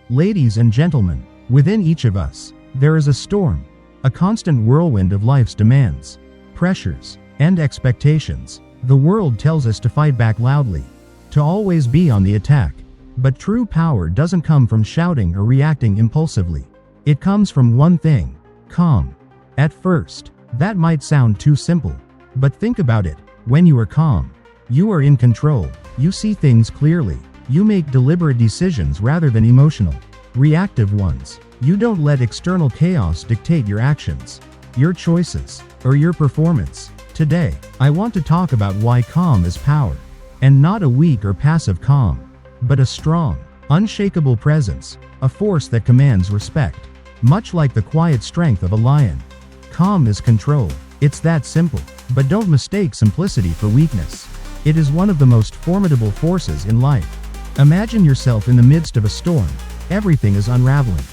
Ladies and gentlemen, within each of us, there is a storm, a constant whirlwind of life's demands, pressures, and expectations. The world tells us to fight back loudly, to always be on the attack. But true power doesn't come from shouting or reacting impulsively. It comes from one thing: calm. At first, that might sound too simple. But think about it. When you are calm, you are in control. You see things clearly. You make deliberate decisions rather than emotional, reactive ones. You don't let external chaos dictate your actions, your choices, or your performance. Today, I want to talk about why calm is power, and not a weak or passive calm, but a strong, unshakable presence, a force that commands respect. Much like the quiet strength of a lion, calm is control. It's that simple. But don't mistake simplicity for weakness. It is one of the most formidable forces in life. Imagine yourself in the midst of a storm. Everything is unraveling.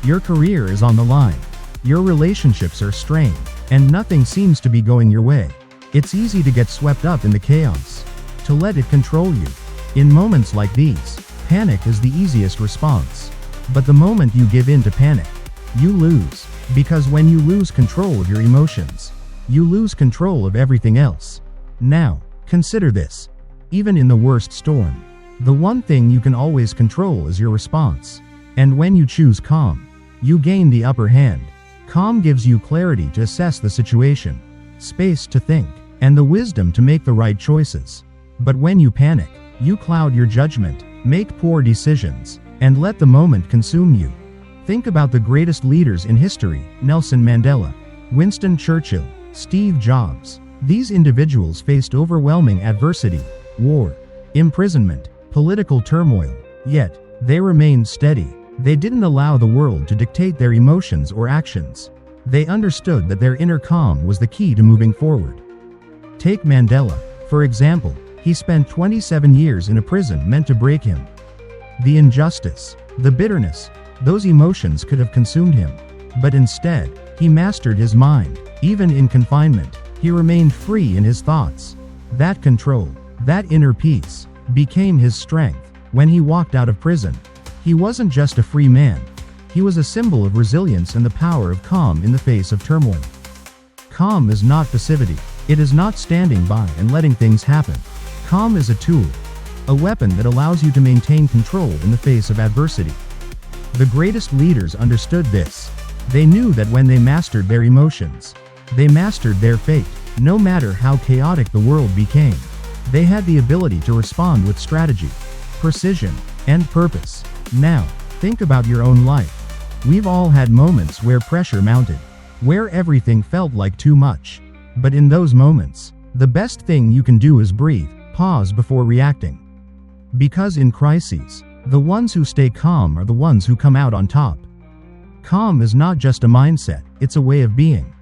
Your career is on the line. Your relationships are strained, and nothing seems to be going your way. It's easy to get swept up in the chaos, to let it control you. In moments like these, panic is the easiest response. But the moment you give in to panic, you lose. Because when you lose control of your emotions, you lose control of everything else. Now, consider this. Even in the worst storm, the one thing you can always control is your response. And when you choose calm, you gain the upper hand. Calm gives you clarity to assess the situation, space to think, and the wisdom to make the right choices. But when you panic, you cloud your judgment, make poor decisions, and let the moment consume you. Think about the greatest leaders in history: Nelson Mandela, Winston Churchill, Steve Jobs. These individuals faced overwhelming adversity, war, imprisonment, political turmoil. Yet, they remained steady. They didn't allow the world to dictate their emotions or actions. They understood that their inner calm was the key to moving forward. Take Mandela, for example. He spent 27 years in a prison meant to break him. The injustice, the bitterness, those emotions could have consumed him. But instead, he mastered his mind. Even in confinement, he remained free in his thoughts. That control, that inner peace, became his strength. When he walked out of prison, he wasn't just a free man. He was a symbol of resilience and the power of calm in the face of turmoil. Calm is not passivity. It is not standing by and letting things happen. Calm is a tool, a weapon that allows you to maintain control in the face of adversity. The greatest leaders understood this. They knew that when they mastered their emotions, they mastered their fate. No matter how chaotic the world became, they had the ability to respond with strategy, precision, and purpose. Now, think about your own life. We've all had moments where pressure mounted, where everything felt like too much. But in those moments, the best thing you can do is breathe, pause before reacting. Because in crises, the ones who stay calm are the ones who come out on top. Calm is not just a mindset, it's a way of being.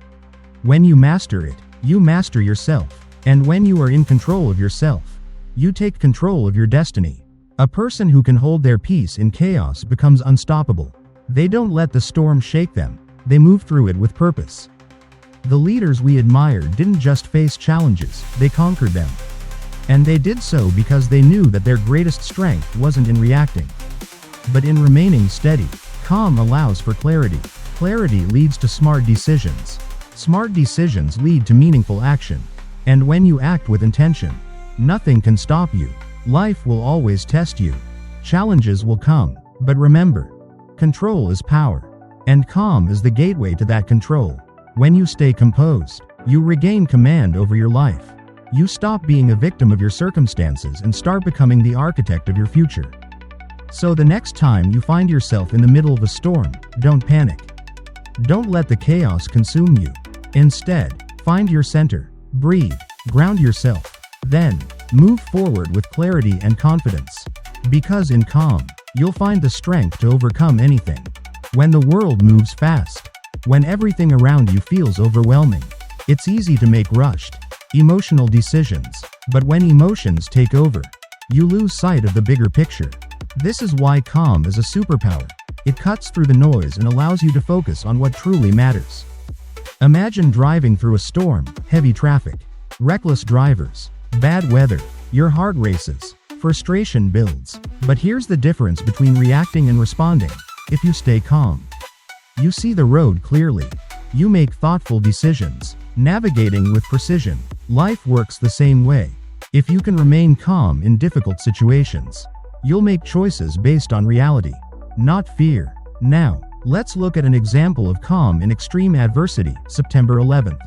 When you master it, you master yourself. And when you are in control of yourself, you take control of your destiny. A person who can hold their peace in chaos becomes unstoppable. They don't let the storm shake them, they move through it with purpose. The leaders we admire didn't just face challenges, they conquered them. And they did so because they knew that their greatest strength wasn't in reacting, but in remaining steady. Calm allows for clarity. Clarity leads to smart decisions. Smart decisions lead to meaningful action. And when you act with intention, nothing can stop you. Life will always test you. Challenges will come. But remember, control is power. And calm is the gateway to that control. When you stay composed, you regain command over your life. You stop being a victim of your circumstances and start becoming the architect of your future. So the next time you find yourself in the middle of a storm, don't panic. Don't let the chaos consume you. Instead, find your center, breathe, ground yourself, then move forward with clarity and confidence. Because in calm, you'll find the strength to overcome anything. When the world moves fast, when everything around you feels overwhelming, it's easy to make rushed, emotional decisions. But when emotions take over, you lose sight of the bigger picture. This is why calm is a superpower. It cuts through the noise and allows you to focus on what truly matters. Imagine driving through a storm, heavy traffic, reckless drivers, bad weather. Your heart races, Frustration builds. But here's the difference between reacting and responding. If you stay calm, you see the road clearly. You make thoughtful decisions, navigating with precision. Life works the same way. If you can remain calm in difficult situations, you'll make choices based on reality, not fear. Now, let's look at an example of calm in extreme adversity. September 11th,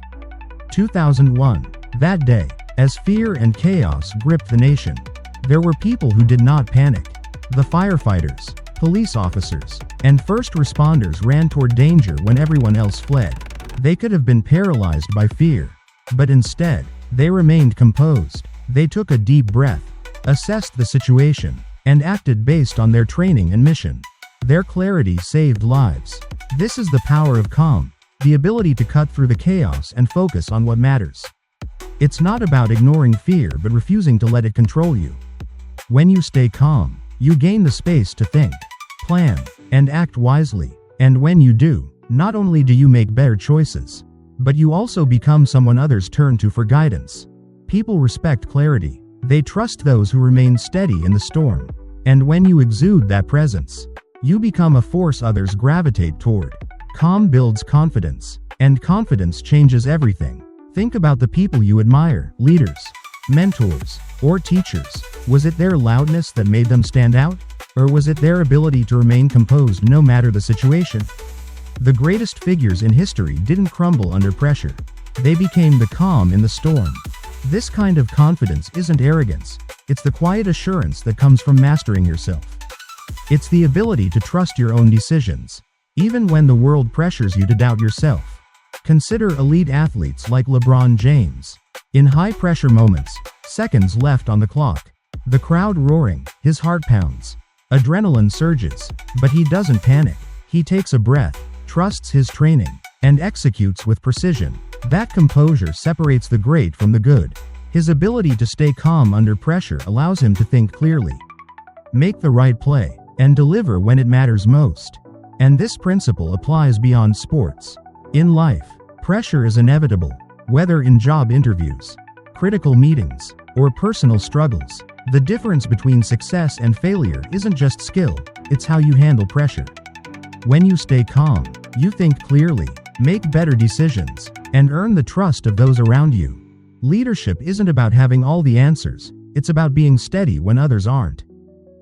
2001. That day, as fear and chaos gripped the nation, there were people who did not panic. The firefighters, police officers, and first responders ran toward danger when everyone else fled. They could have been paralyzed by fear, but instead, they remained composed. They took a deep breath, assessed the situation, and acted based on their training and mission. Their clarity saved lives. This is the power of calm, the ability to cut through the chaos and focus on what matters. It's not about ignoring fear but refusing to let it control you. When you stay calm, you gain the space to think, plan, and act wisely. And when you do, not only do you make better choices, but you also become someone others turn to for guidance. People respect clarity. They trust those who remain steady in the storm. And when you exude that presence, you become a force others gravitate toward. Calm builds confidence, and confidence changes everything. Think about the people you admire, leaders, mentors, or teachers. Was it their loudness that made them stand out? Or was it their ability to remain composed no matter the situation? The greatest figures in history didn't crumble under pressure. They became the calm in the storm. This kind of confidence isn't arrogance. It's the quiet assurance that comes from mastering yourself. It's the ability to trust your own decisions, even when the world pressures you to doubt yourself. Consider elite athletes like LeBron James. In high-pressure moments, seconds left on the clock, the crowd roaring, his heart pounds, adrenaline surges, but he doesn't panic. He takes a breath, trusts his training, and executes with precision. That composure separates the great from the good. His ability to stay calm under pressure allows him to think clearly, make the right play, and deliver when it matters most. And this principle applies beyond sports. In life, pressure is inevitable, whether in job interviews, critical meetings, or personal struggles. The difference between success and failure isn't just skill, it's how you handle pressure. When you stay calm, you think clearly, make better decisions, and earn the trust of those around you. Leadership isn't about having all the answers, it's about being steady when others aren't.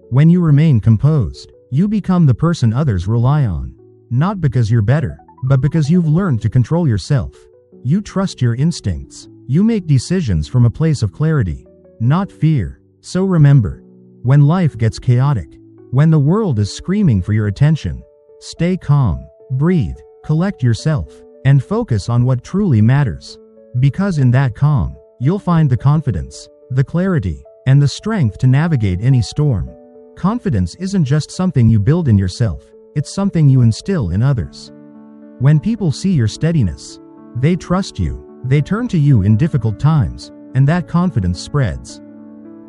When you remain composed, you become the person others rely on. Not because you're better, but because you've learned to control yourself. You trust your instincts. You make decisions from a place of clarity, not fear. So remember, when life gets chaotic, when the world is screaming for your attention, stay calm, breathe, collect yourself, and focus on what truly matters. Because in that calm, you'll find the confidence, the clarity, and the strength to navigate any storm. Confidence isn't just something you build in yourself, it's something you instill in others. When people see your steadiness, they trust you, they turn to you in difficult times, and that confidence spreads.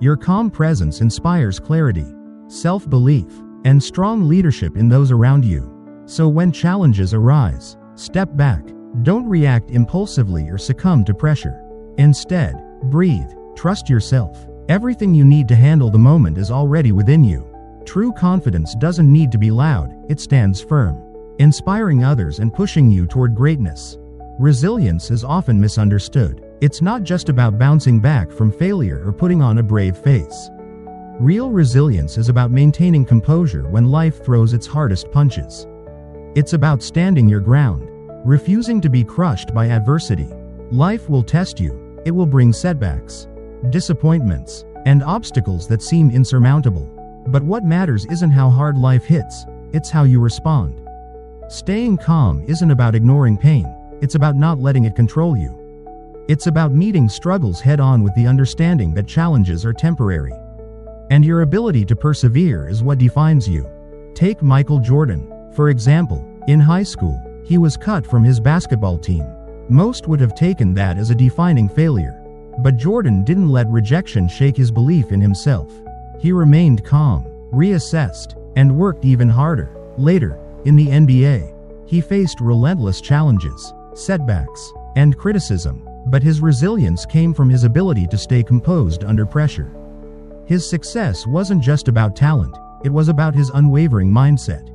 Your calm presence inspires clarity, self-belief, and strong leadership in those around you. So when challenges arise, step back, don't react impulsively or succumb to pressure. Instead, breathe, trust yourself. Everything you need to handle the moment is already within you. True confidence doesn't need to be loud, it stands firm, inspiring others and pushing you toward greatness. Resilience is often misunderstood. It's not just about bouncing back from failure or putting on a brave face. Real resilience is about maintaining composure when life throws its hardest punches. It's about standing your ground, refusing to be crushed by adversity. Life will test you. It will bring setbacks, disappointments, and obstacles that seem insurmountable. But what matters isn't how hard life hits, it's how you respond. Staying calm isn't about ignoring pain, it's about not letting it control you. It's about meeting struggles head-on with the understanding that challenges are temporary. And your ability to persevere is what defines you. Take Michael Jordan, for example. In high school, he was cut from his basketball team. Most would have taken that as a defining failure. But Jordan didn't let rejection shake his belief in himself. He remained calm, reassessed, and worked even harder. Later, in the NBA, he faced relentless challenges, setbacks, and criticism, but his resilience came from his ability to stay composed under pressure. His success wasn't just about talent, it was about his unwavering mindset.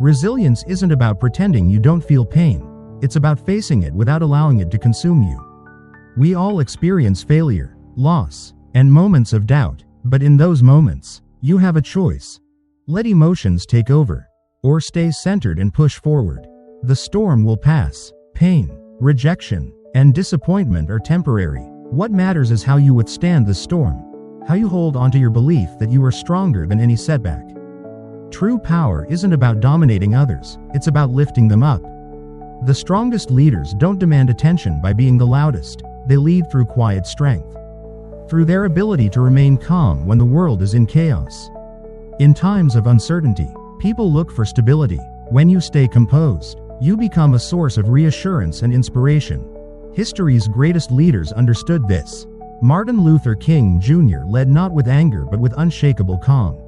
Resilience isn't about pretending you don't feel pain, it's about facing it without allowing it to consume you. We all experience failure, loss, and moments of doubt, but in those moments, you have a choice. Let emotions take over, or stay centered and push forward. The storm will pass. Pain, rejection, and disappointment are temporary. What matters is how you withstand the storm, how you hold onto your belief that you are stronger than any setback. True power isn't about dominating others, it's about lifting them up. The strongest leaders don't demand attention by being the loudest, they lead through quiet strength. Through their ability to remain calm when the world is in chaos. In times of uncertainty, people look for stability. When you stay composed, you become a source of reassurance and inspiration. History's greatest leaders understood this. Martin Luther King Jr. led not with anger but with unshakable calm.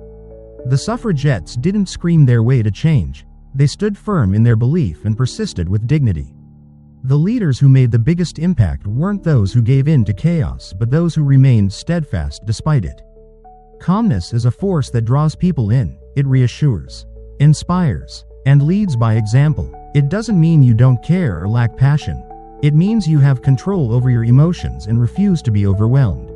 The suffragettes didn't scream their way to change. They stood firm in their belief and persisted with dignity. The leaders who made the biggest impact weren't those who gave in to chaos but those who remained steadfast despite it. Calmness is a force that draws people in. It reassures, inspires, and leads by example. It doesn't mean you don't care or lack passion. It means you have control over your emotions and refuse to be overwhelmed.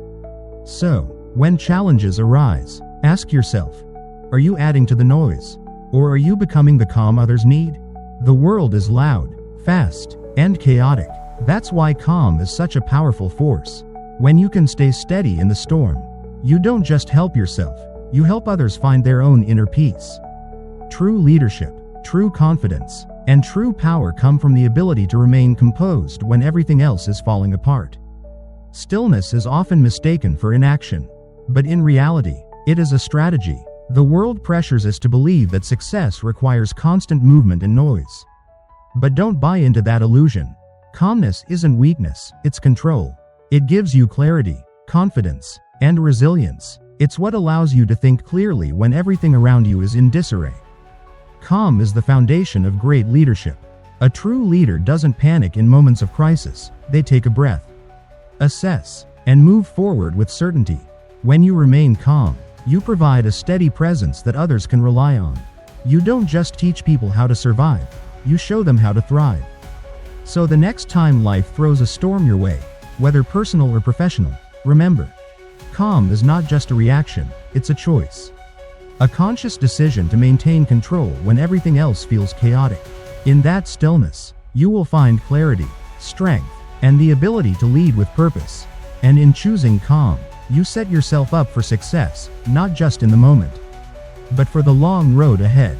So, when challenges arise, ask yourself, are you adding to the noise? Or are you becoming the calm others need? The world is loud, fast, and chaotic. That's why calm is such a powerful force. When you can stay steady in the storm, you don't just help yourself, you help others find their own inner peace. True leadership, true confidence, and true power come from the ability to remain composed when everything else is falling apart. Stillness is often mistaken for inaction, but in reality, it is a strategy. The world pressures us to believe that success requires constant movement and noise. But don't buy into that illusion. Calmness isn't weakness, it's control. It gives you clarity, confidence, and resilience. It's what allows you to think clearly when everything around you is in disarray. Calm is the foundation of great leadership. A true leader doesn't panic in moments of crisis. They take a breath, assess, and move forward with certainty. When you remain calm, you provide a steady presence that others can rely on. You don't just teach people how to survive, you show them how to thrive. So the next time life throws a storm your way, whether personal or professional, remember, calm is not just a reaction, it's a choice. A conscious decision to maintain control when everything else feels chaotic. In that stillness, you will find clarity, strength, and the ability to lead with purpose. And in choosing calm, you set yourself up for success, not just in the moment, but for the long road ahead.